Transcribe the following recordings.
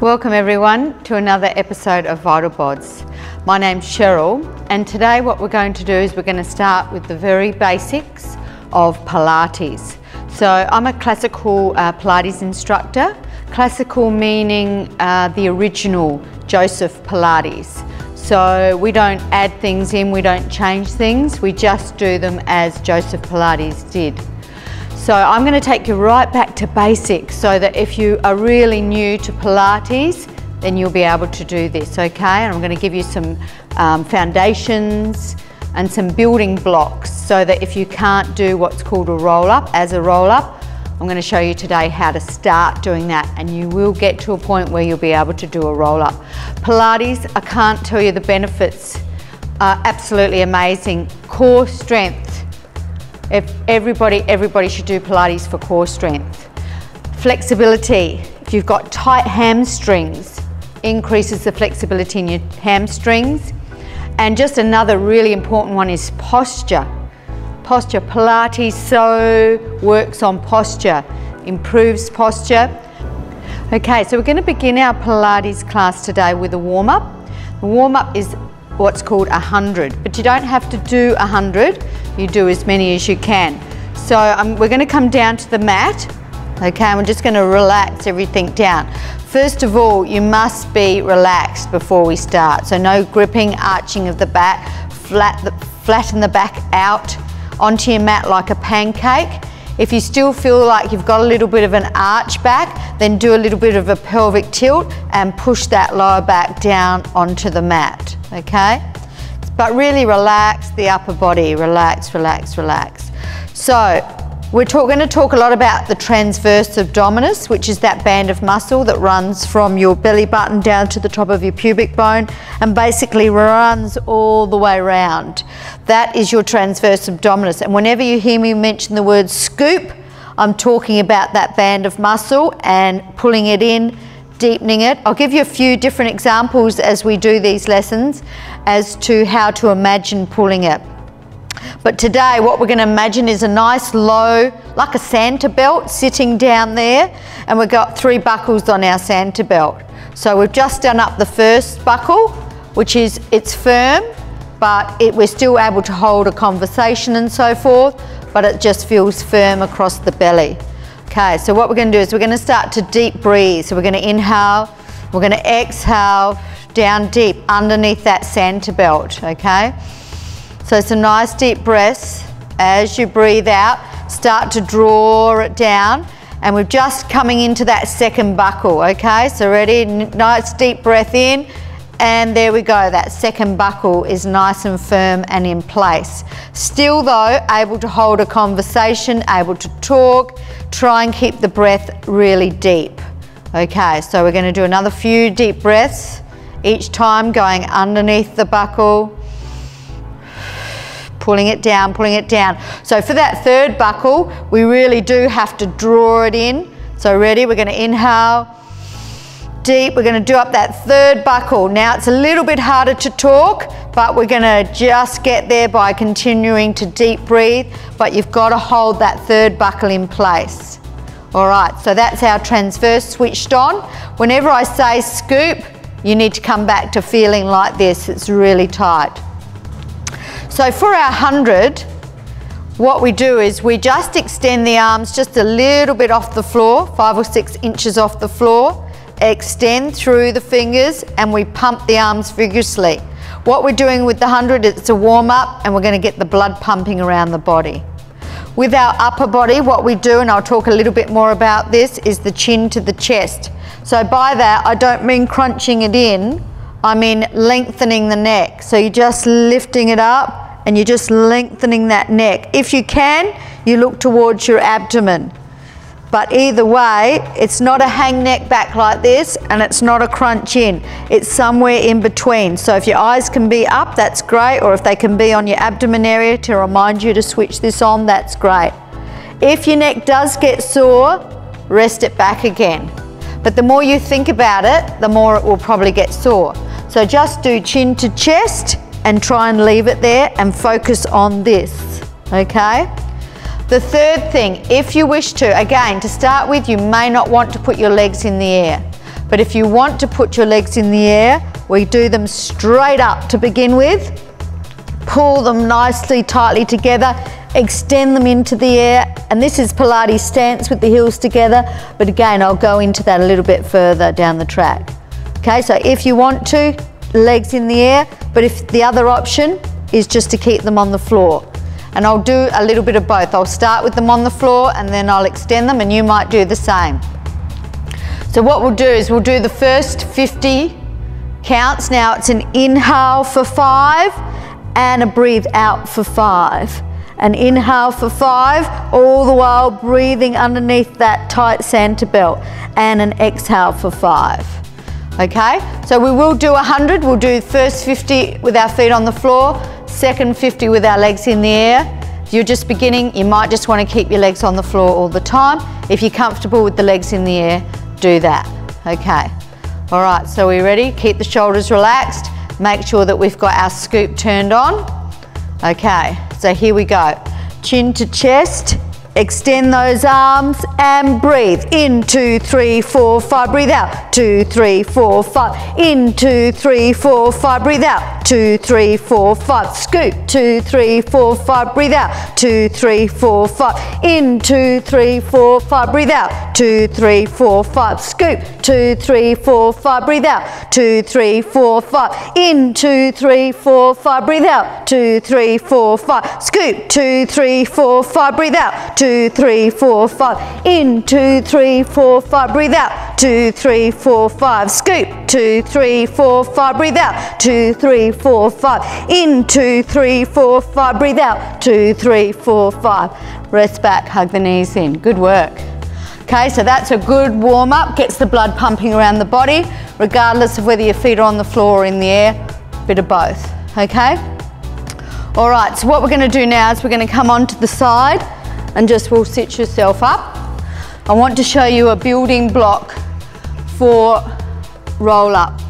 Welcome everyone to another episode of Vital Bods. My name's Cheryl, and today what we're going to do is we're going to start with the very basics of Pilates. So I'm a classical Pilates instructor, classical meaning the original Joseph Pilates. So we don't add things in, we don't change things, we just do them as Joseph Pilates did. So I'm going to take you right back to basics so that if you are really new to Pilates, then you'll be able to do this, okay? And I'm going to give you some foundations and some building blocks so that if you can't do what's called a roll-up as a roll-up, I'm going to show you today how to start doing that, and you will get to a point where you'll be able to do a roll-up. Pilates, I can't tell you the benefits, are absolutely amazing. Core strength. If everybody should do Pilates for core strength. Flexibility, if you've got tight hamstrings, increases the flexibility in your hamstrings. And just another really important one is posture. Posture, Pilates so works on posture, improves posture. Okay, so we're going to begin our Pilates class today with a warm-up. The warm-up is what's called 100, but you don't have to do 100, you do as many as you can. So we're going to come down to the mat, okay, and we're just going to relax everything down. First of all, you must be relaxed before we start, so no gripping, arching of the back, flatten the back out onto your mat like a pancake. If you still feel like you've got a little bit of an arch back, then do a little bit of a pelvic tilt and push that lower back down onto the mat, okay? But really relax the upper body, relax, relax, relax. So we're going to talk a lot about the transverse abdominis, which is that band of muscle that runs from your belly button down to the top of your pubic bone and basically runs all the way around. That is your transverse abdominis. And whenever you hear me mention the word scoop, I'm talking about that band of muscle and pulling it in, deepening it. I'll give you a few different examples as we do these lessons as to how to imagine pulling it. But today what we're going to imagine is a nice low, like a Santa belt sitting down there, and we've got 3 buckles on our Santa belt. So we've just done up the first buckle, which is, it's firm, but we're still able to hold a conversation and so forth, but it just feels firm across the belly. Okay, so what we're going to do is we're going to start to deep breathe. So we're going to inhale, we're going to exhale down deep underneath that Santa belt, okay? So some nice deep breaths. As you breathe out, start to draw it down, and we're just coming into that second buckle, okay? So ready, nice deep breath in, and there we go, that second buckle is nice and firm and in place. Still though, able to hold a conversation, able to talk, try and keep the breath really deep. Okay, so we're going to do another few deep breaths, each time going underneath the buckle, pulling it down, pulling it down. So for that third buckle, we really do have to draw it in. So ready, we're going to inhale deep, we're going to do up that third buckle. Now it's a little bit harder to talk, but we're going to just get there by continuing to deep breathe, but you've got to hold that third buckle in place. All right, so that's our transverse switched on. Whenever I say scoop, you need to come back to feeling like this, it's really tight. So for our 100, what we do is we just extend the arms just a little bit off the floor, 5 or 6 inches off the floor, extend through the fingers, and we pump the arms vigorously. What we're doing with the 100, it's a warm-up, and we're going to get the blood pumping around the body. With our upper body, what we do, and I'll talk a little bit more about this, is the chin to the chest. So by that, I don't mean crunching it in, I mean lengthening the neck. So you're just lifting it up and you're just lengthening that neck. If you can, you look towards your abdomen. But either way, it's not a hang neck back like this, and it's not a crunch in. It's somewhere in between. So if your eyes can be up, that's great, or if they can be on your abdomen area to remind you to switch this on, that's great. If your neck does get sore, rest it back again. But the more you think about it, the more it will probably get sore. So just do chin to chest and try and leave it there and focus on this, okay? The third thing, if you wish to, again, to start with, you may not want to put your legs in the air. But if you want to put your legs in the air, we do them straight up to begin with. Pull them nicely, tightly together, extend them into the air, and this is Pilates stance with the heels together, but again, I'll go into that a little bit further down the track. Okay, so if you want to, legs in the air, but if the other option is just to keep them on the floor. And I'll do a little bit of both. I'll start with them on the floor and then I'll extend them, and you might do the same. So what we'll do is we'll do the first 50 counts. Now it's an inhale for 5 and a breathe out for 5. An inhale for 5, all the while breathing underneath that tight Santa belt, and an exhale for 5. Okay, so we will do 100. We'll do first 50 with our feet on the floor, second 50 with our legs in the air. If you're just beginning, you might just want to keep your legs on the floor all the time. If you're comfortable with the legs in the air, do that. Okay, all right, so we're ready. Keep the shoulders relaxed. Make sure that we've got our scoop turned on. Okay, so here we go. Chin to chest, extend those arms and breathe. In, 2, 3, 4, 5, breathe out. 2, 3, 4, 5. In, 2, 3, 4, 5, breathe out. 2, 3, 4, 5. Scoop. 2, 3, 4, 5, breathe out. 2, 3, 4, 5. In, 2, 3, 4, 5, breathe out. 2, 3, 4, 5. Scoop. 2, 3, 4, 5, breathe out. 2, 3, 4, 5. In, 2, 3, 4, 5, breathe out. 2, 3, 4, 5. Scoop. 2, 3, 4, 5, breathe out. 2, 3, 4, 5. In, 2, 3, 4, 5, breathe out. 2, 3, 4, 5. Scoop. 2, 3, 4, 5, breathe out. 2, 3, 4, 5. In, 2, 3, 4, 5, breathe out. 2, 3, 4, 5. Rest back, hug the knees in. Good work. Okay, so that's a good warm up, gets the blood pumping around the body, regardless of whether your feet are on the floor or in the air, bit of both, okay? All right, so what we're gonna do now is we're gonna come onto the side and just will sit yourself up. I want to show you a building block for roll up.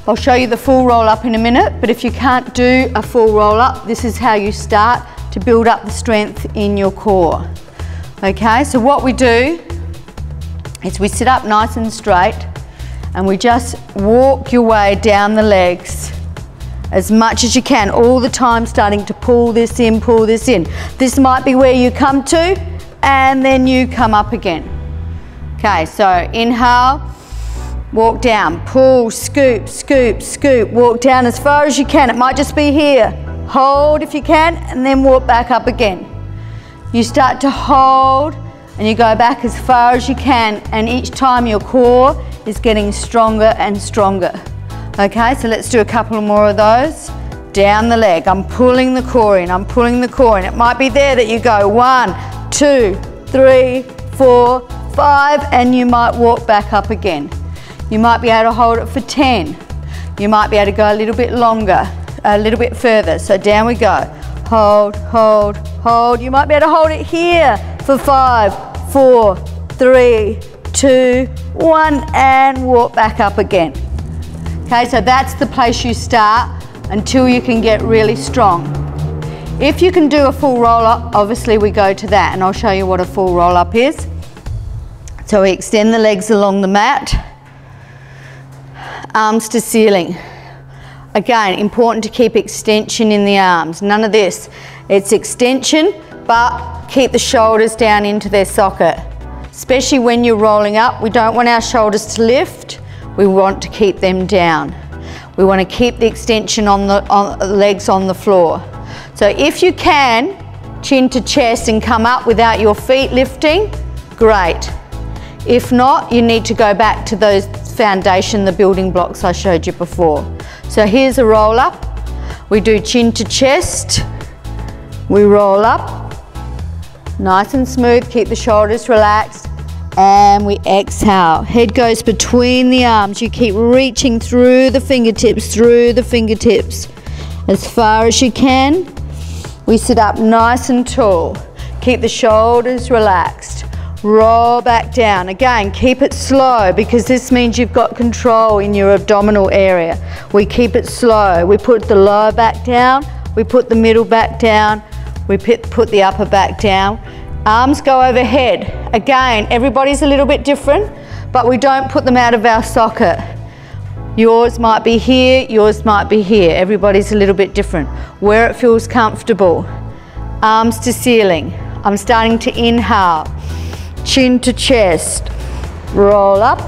I'll show you the full roll up in a minute, but if you can't do a full roll up, this is how you start to build up the strength in your core. Okay, so what we do is we sit up nice and straight and we just walk your way down the legs as much as you can, all the time starting to pull this in, pull this in. This might be where you come to and then you come up again. Okay, so inhale, walk down, pull, scoop, scoop, scoop, walk down as far as you can. It might just be here. Hold if you can and then walk back up again. You start to hold and you go back as far as you can, and each time your core is getting stronger and stronger. Okay, so let's do a couple more of those. Down the leg, I'm pulling the core in, I'm pulling the core in. It might be there that you go 1, 2, 3, 4, 5, and you might walk back up again. You might be able to hold it for 10. You might be able to go a little bit longer, a little bit further. So down we go. Hold, hold, hold. You might be able to hold it here for 5, 4, 3, 2, 1, and walk back up again. Okay, so that's the place you start until you can get really strong. If you can do a full roll up, obviously we go to that, and I'll show you what a full roll up is. So we extend the legs along the mat, arms to ceiling. Again, important to keep extension in the arms. None of this. It's extension, but keep the shoulders down into their socket. Especially when you're rolling up, we don't want our shoulders to lift. We want to keep them down. We want to keep the extension on the legs on the floor. So if you can, chin to chest and come up without your feet lifting, great. If not, you need to go back to those foundation, the building blocks I showed you before. So here's a roll up. We do chin to chest. We roll up. Nice and smooth, keep the shoulders relaxed. And we exhale. Head goes between the arms. You keep reaching through the fingertips, as far as you can. We sit up nice and tall. Keep the shoulders relaxed. Roll back down. Again, keep it slow because this means you've got control in your abdominal area. We keep it slow. We put the lower back down. We put the middle back down. We put the upper back down. Arms go overhead. Again, everybody's a little bit different, but we don't put them out of our socket. Yours might be here, yours might be here. Everybody's a little bit different. Where it feels comfortable. Arms to ceiling. I'm starting to inhale. Chin to chest. Roll up.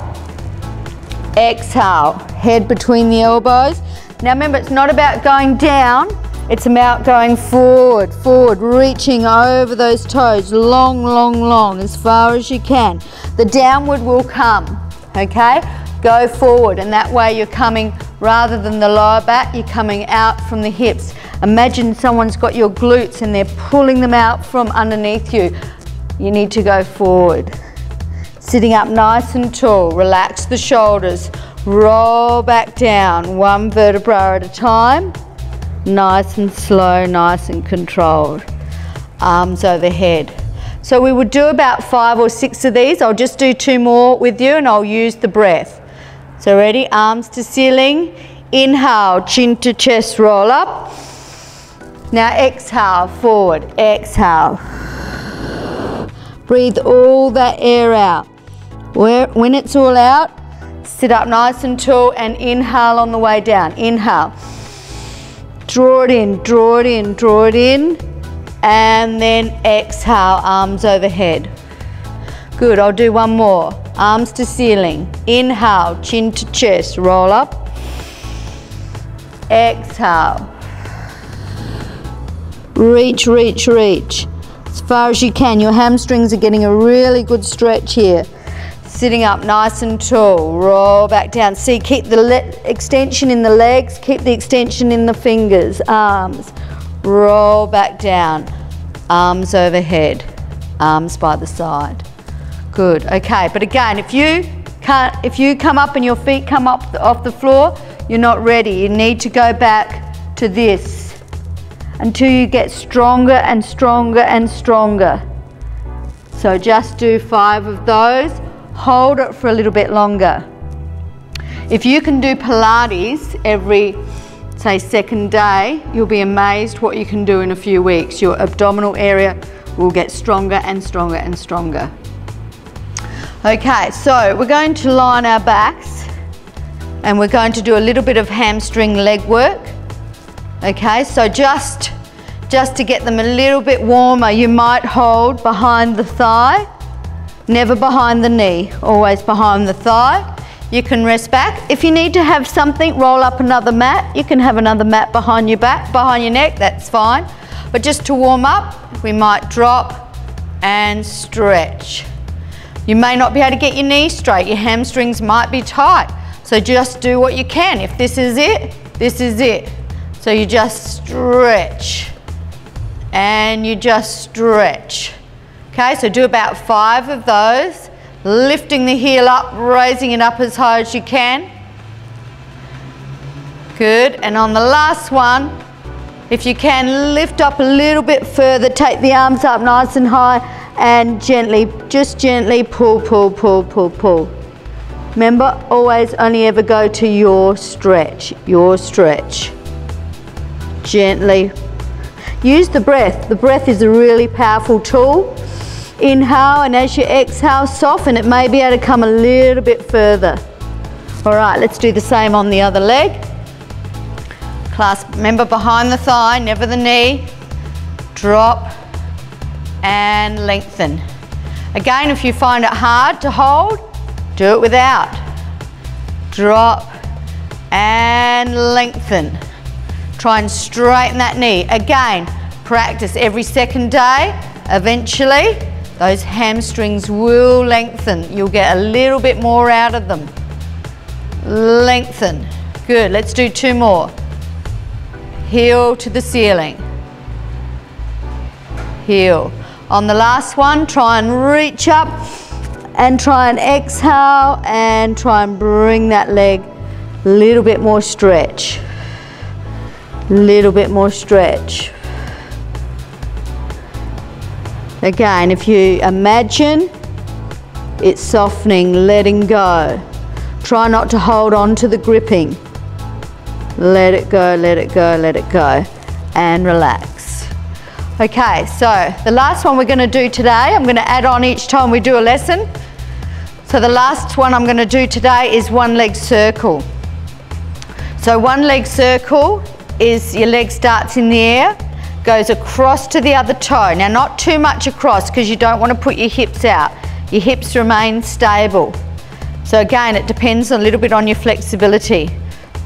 Exhale. Head between the elbows. Now remember, it's not about going down. It's about going forward, forward, reaching over those toes, long, long, long, as far as you can. The downward will come, okay? Go forward, and that way you're coming, rather than the lower back, you're coming out from the hips. Imagine someone's got your glutes and they're pulling them out from underneath you. You need to go forward. Sitting up nice and tall, relax the shoulders, roll back down, one vertebra at a time. Nice and slow, nice and controlled. Arms overhead. So we would do about 5 or 6 of these. I'll just do 2 more with you and I'll use the breath. So ready? Arms to ceiling. Inhale, chin to chest, roll up. Now exhale, forward, exhale. Breathe all that air out. When it's all out, sit up nice and tall and inhale on the way down. Inhale. Draw it in, draw it in, draw it in, and then exhale, arms overhead. Good, I'll do one more. Arms to ceiling. Inhale, chin to chest, roll up. Exhale. Reach, reach, reach. As far as you can. Your hamstrings are getting a really good stretch here. Sitting up nice and tall, roll back down. See, keep the extension in the legs, keep the extension in the fingers, arms. Roll back down, arms overhead, arms by the side. Good, okay, but again, if you come up and your feet come up off the floor, you're not ready. You need to go back to this until you get stronger and stronger and stronger. So just do 5 of those. Hold it for a little bit longer. If you can do Pilates every, say, second day, you'll be amazed what you can do in a few weeks. Your abdominal area will get stronger and stronger and stronger. Okay, so we're going to line our backs and we're going to do a little bit of hamstring leg work. Okay, so just to get them a little bit warmer, you might hold behind the thigh. Never behind the knee, always behind the thigh. You can rest back. If you need to have something, roll up another mat. You can have another mat behind your back, behind your neck, that's fine. But just to warm up, we might drop and stretch. You may not be able to get your knees straight. Your hamstrings might be tight. So just do what you can. If this is it, this is it. So you just stretch and you just stretch. Okay, so do about 5 of those, lifting the heel up, raising it up as high as you can. Good, and on the last one, if you can, lift up a little bit further, take the arms up nice and high, and gently, just gently pull, pull, pull, pull, pull. Remember, always only ever go to your stretch, your stretch. Gently. Use the breath. The breath is a really powerful tool. Inhale, and as you exhale, soften. It may be able to come a little bit further. All right, let's do the same on the other leg. Clasp, remember, behind the thigh, never the knee. Drop and lengthen. Again, if you find it hard to hold, do it without. Drop and lengthen. Try and straighten that knee. Again, practice every second day. Eventually, those hamstrings will lengthen. You'll get a little bit more out of them. Lengthen. Good, let's do 2 more. Heel to the ceiling. Heel. On the last one, try and reach up and try and exhale and try and bring that leg a little bit more stretch. Little bit more stretch. Again, if you imagine it's softening, letting go. Try not to hold on to the gripping. Let it go, let it go, let it go, and relax. Okay, so the last one we're going to do today, I'm going to add on each time we do a lesson. So So the last one I'm going to do today is one leg circle. So one leg circle is your leg starts in the air, goes across to the other toe. Now not too much across because you don't want to put your hips out. Your hips remain stable. So again, it depends a little bit on your flexibility.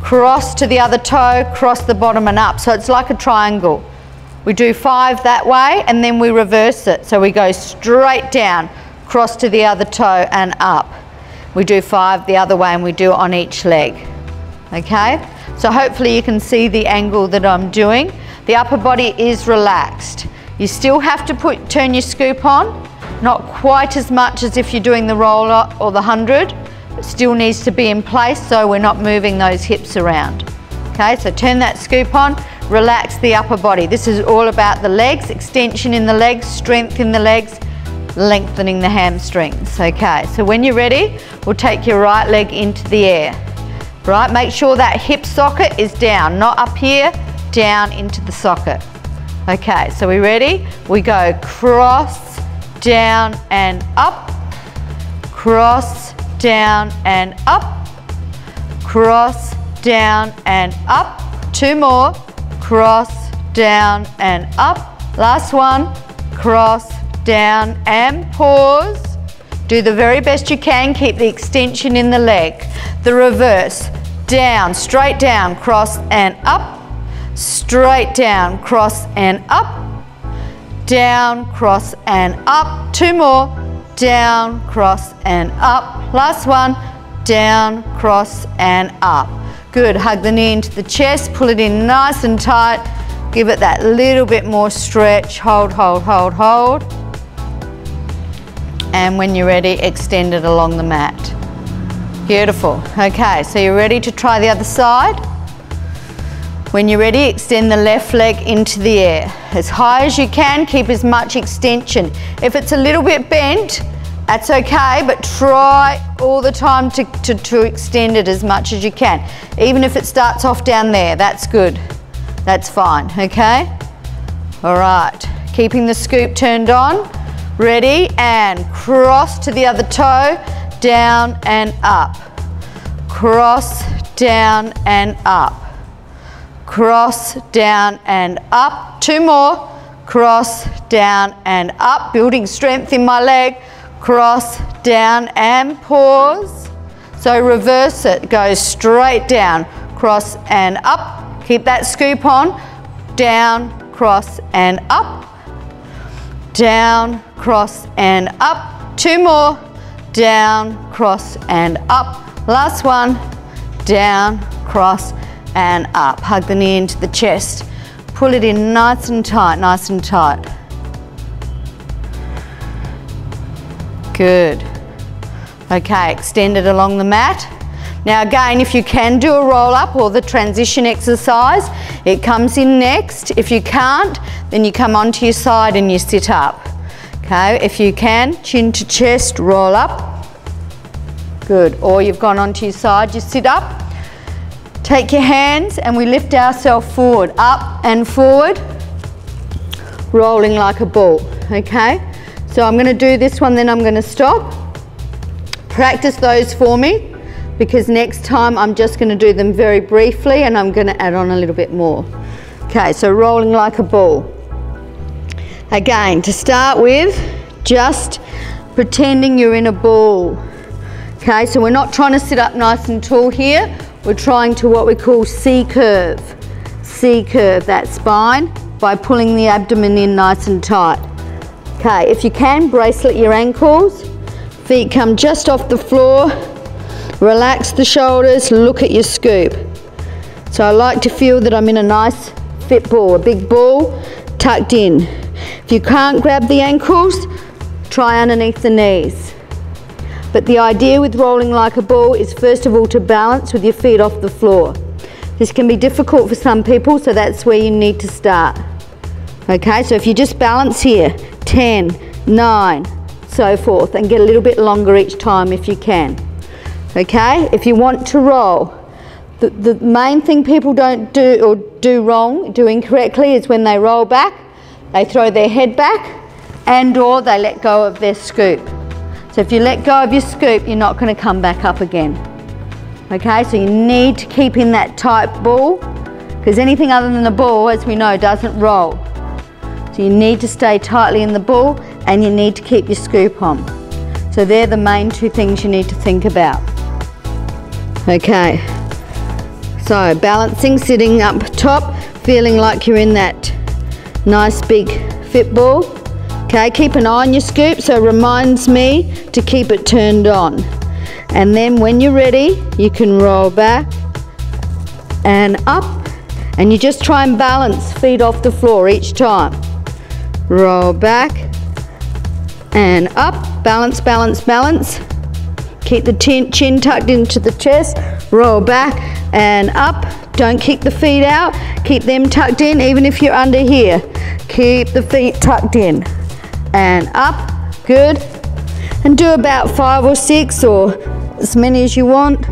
Cross to the other toe, cross the bottom and up. So it's like a triangle. We do 5 that way and then we reverse it. So we go straight down, cross to the other toe and up. We do 5 the other way and we do it on each leg. Okay? So hopefully you can see the angle that I'm doing. The upper body is relaxed. You still have to turn your scoop on, not quite as much as if you're doing the roller or the 100. It still needs to be in place so we're not moving those hips around. Okay, so turn that scoop on, relax the upper body. This is all about the legs, extension in the legs, strength in the legs, lengthening the hamstrings. Okay, so when you're ready, we'll take your right leg into the air. Right, make sure that hip socket is down, not up here, down into the socket. Okay, so we ready? We go cross, down and up, cross, down and up, cross, down and up. 2 more, cross, down and up. Last one, cross, down and pause. Do the very best you can, keep the extension in the leg. The reverse, down, straight down, cross and up, straight down, cross and up, down, cross and up. 2 more, down, cross and up. Last one, down, cross and up. Good, hug the knee into the chest, pull it in nice and tight, give it that little bit more stretch, hold, hold, hold, hold. And when you're ready, extend it along the mat. Beautiful. Okay, so you're ready to try the other side? When you're ready, extend the left leg into the air. As high as you can, keep as much extension. If it's a little bit bent, that's okay, but try all the time to extend it as much as you can. Even if it starts off down there, that's good. That's fine, okay? All right, keeping the scoop turned on. Ready, and cross to the other toe, down and up. Cross, down and up. Cross, down and up. 2 more. Cross, down and up. Building strength in my leg. Cross, down and pause. So reverse it. Go straight down. Cross and up. Keep that scoop on. Down, cross and up. Down, cross and up. 2 more. Down, cross and up. Last one. Down, cross and up. Hug the knee into the chest. Pull it in nice and tight, nice and tight. Good. Okay, extend it along the mat. Now again, if you can do a roll up or the transition exercise, it comes in next. If you can't, then you come onto your side and you sit up. Okay, if you can, chin to chest, roll up. Good, or you've gone onto your side, you sit up. Take your hands and we lift ourselves forward, up and forward, rolling like a ball, okay? So I'm gonna do this one, then I'm gonna stop. Practice those for me, because next time I'm just gonna do them very briefly and I'm gonna add on a little bit more. Okay, so rolling like a ball. Again, to start with, just pretending you're in a ball. Okay, so we're not trying to sit up nice and tall here. We're trying to what we call C-curve. C-curve that spine by pulling the abdomen in nice and tight. Okay, if you can, bracelet your ankles. Feet come just off the floor. Relax the shoulders, look at your scoop. So I like to feel that I'm in a nice fit ball, a big ball tucked in. If you can't grab the ankles, try underneath the knees. But the idea with rolling like a ball is first of all to balance with your feet off the floor. This can be difficult for some people, so that's where you need to start. Okay, so if you just balance here, 10, 9, so forth, and get a little bit longer each time if you can. Okay, if you want to roll, the main thing people don't do or do incorrectly is when they roll back, they throw their head back and or they let go of their scoop. So So if you let go of your scoop, you're not going to come back up again. Okay, so you need to keep in that tight ball, because anything other than the ball, as we know, doesn't roll. So you need to stay tightly in the ball, and you need to keep your scoop on. So they're the main two things you need to think about. Okay, so balancing, sitting up top, feeling like you're in that nice big fit ball. Okay, keep an eye on your scoop, so it reminds me to keep it turned on. And then when you're ready, you can roll back and up, and you just try and balance, feet off the floor each time. Roll back and up, balance, balance, balance. Keep the chin tucked into the chest, roll back and up. Don't kick the feet out, keep them tucked in, even if you're under here. Keep the feet tucked in. And up, good. And do about 5 or 6 or as many as you want.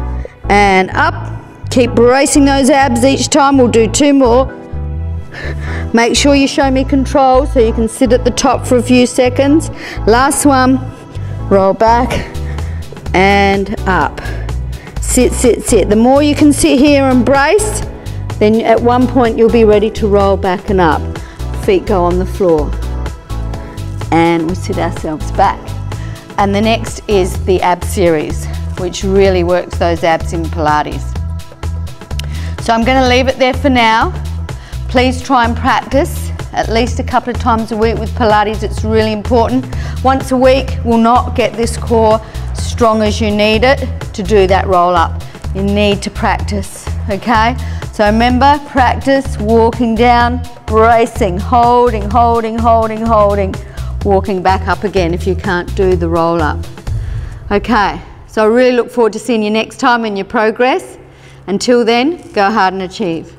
And up, keep bracing those abs each time. We'll do 2 more. Make sure you show me control so you can sit at the top for a few seconds. Last one, roll back and up. Sit, sit, sit. The more you can sit here and brace, then at one point you'll be ready to roll back and up. Feet go on the floor. And we sit ourselves back. And the next is the ab series, which really works those abs in Pilates. So I'm going to leave it there for now. Please try and practice at least a couple of times a week with Pilates. It's really important. Once a week will not get this core strong as you need it to do that roll up. You need to practice, okay? So remember, practice walking down, bracing, holding, holding, holding, holding, walking back up again if you can't do the roll up. Okay, so I really look forward to seeing you next time in your progress. Until then, go hard and achieve.